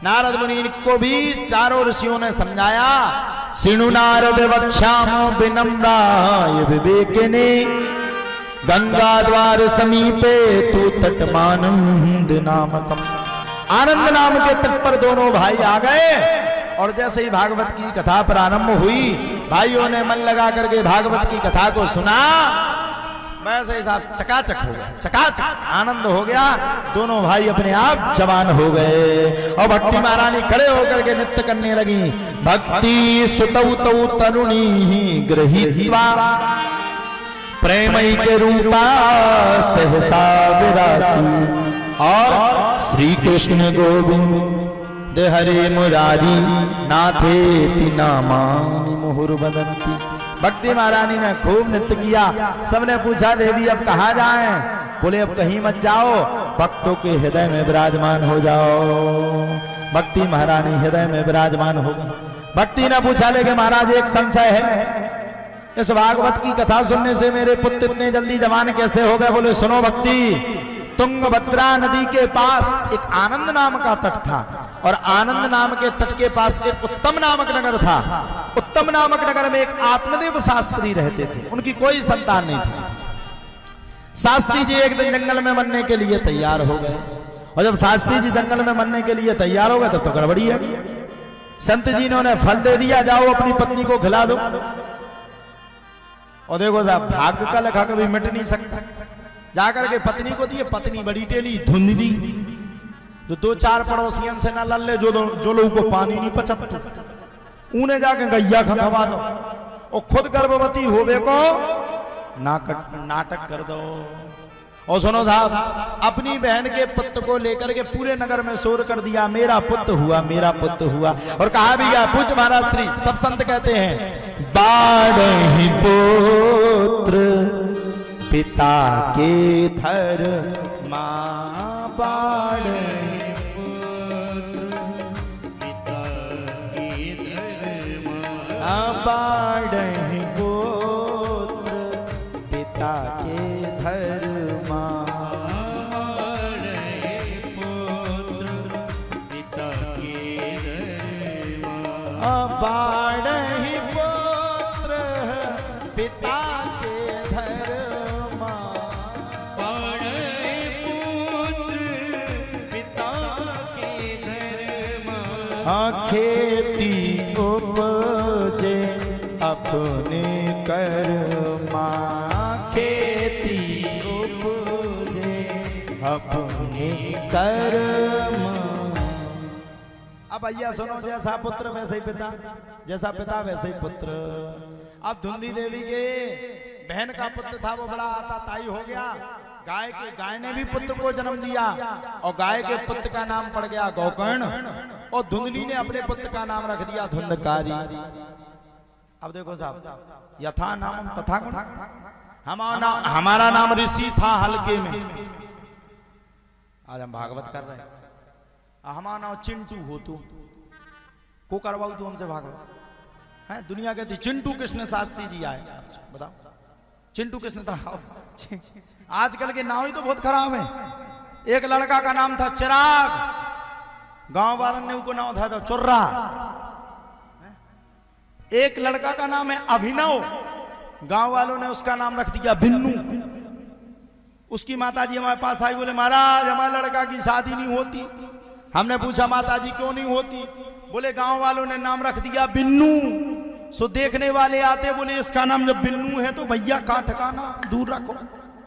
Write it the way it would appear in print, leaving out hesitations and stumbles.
नारद मुनि को भी चारों ऋषियों ने समझाया। सिणु नारद वक्ष्यामो विनम्राय विवेकिने गंगा द्वार समीपे तू तटमानंद नामकम। आनंद नाम के तट पर दोनों भाई आ गए और जैसे ही भागवत की कथा प्रारंभ हुई, भाइयों ने मन लगा करके भागवत की कथा को सुना, वैसे ही साहब चकाचक हो गया, चकाचक आनंद हो गया। दोनों भाई अपने आप जवान हो गए और भक्ति महारानी खड़े होकर के नृत्य करने लगी। भक्ति सुतौ तौ तरुणी गृहीत्वा प्रेमई के रूपा सहसा विरासी। और श्री कृष्ण गोविंद हरे मुरारी नाथे नामानि मुहुर्वदन्ति। भक्ति महारानी ने खूब नृत्य किया। सबने पूछा देवी अब कहाँ जाएं? बोले अब कहीं मत जाओ, भक्तों के हृदय में विराजमान हो जाओ। भक्ति महारानी हृदय में विराजमान हो गई। भक्ति ने पूछा ले कि महाराज एक संशय है, इस भागवत की कथा सुनने से मेरे पुत्र इतने जल्दी जवान कैसे हो गए? बोले सुनो भक्ति, तुंगभद्रा नदी के पास एक आनंद नाम का तट था और आनंद नाम के तट के पास एक उत्तम नामक नगर था। उत्तम नामक नगर में एक आत्मदेव शास्त्री रहते थे, उनकी कोई संतान नहीं थी। शास्त्री जी एक दिन जंगल में मरने के लिए तैयार हो गए और जब शास्त्री जी जंगल में मरने के लिए तैयार हो गए तब तो गड़बड़ी है। संत जी ने उन्हें फल दे दिया, जाओ अपनी पत्नी को खिला दो। और देखो साहब भाग्य का लेखा कभी मिट नहीं सकता। जाकर के पत्नी को दिए, पत्नी बड़ी टेली धुंधली, जो दो चार पड़ोसियन से ना लल्ले जो लोगों को पानी नहीं पचत, उन्हें जाके गैया खवा दो और खुद गर्भवती होवे को नाटक कर दो। और सुनो साहब, अपनी बहन के पुत्र को लेकर के पूरे नगर में शोर कर दिया, मेरा पुत्र हुआ, मेरा पुत्र हुआ। और कहा भी गया, पूज्य महाराज श्री सब संत कहते हैं, बाढ़हि पुत्र पिता के धर मां, बाढ़हि पुत्र पिता के धर मां, बाढ़हि पुत्र पिता के धर मां, पुत्र पिता के धर मां, बाढ़हि पुत्र पिता के धर मां, बाढ़हि पुत्र पिता के धर मां, खेती उपजे अपने कर्मा, खेती उपजे अपने कर्म। अब भैया सुनो, जैसा पुत्र वैसे ही पिता, जैसा पिता वैसे ही पुत्र। अब धुंधी देवी के बहन का पुत्र था, वो बड़ा आताताई हो गया। गाय ने भी पुत्र को जन्म दिया और गाय के पुत्र का नाम पड़ गया गोकर्ण और धुंधली ने अपने पुत्र का नाम रख दिया धुंधकारी। अब देखो साहब, यथा नाम तथा गुण। हमारा नाम ऋषि था हल्के में, आज हम भागवत कर रहे हैं। हमारा नाम चिंटू हो, तू को करवाऊ तू हमसे भागवत है। दुनिया कहती चिंटू कृष्ण शास्त्री जी आए, बताओ चिंटू कृष्ण था। आजकल के नाम ही तो बहुत खराब है। एक लड़का का नाम था चिराग, गांव वालों ने उनको नाम था चुर्रा। एक लड़का का नाम है अभिनव, गांव वालों ने उसका नाम रख दिया बिन्नू। उसकी माताजी हमारे पास आई, बोले महाराज हमारे लड़का की शादी नहीं होती। हमने पूछा माताजी क्यों नहीं होती? बोले गांव वालों ने नाम रख दिया बिन्नू। सो देखने वाले आते, बोले इसका नाम जब बिन्नू है तो भैया का ठिकाना दूर रखो।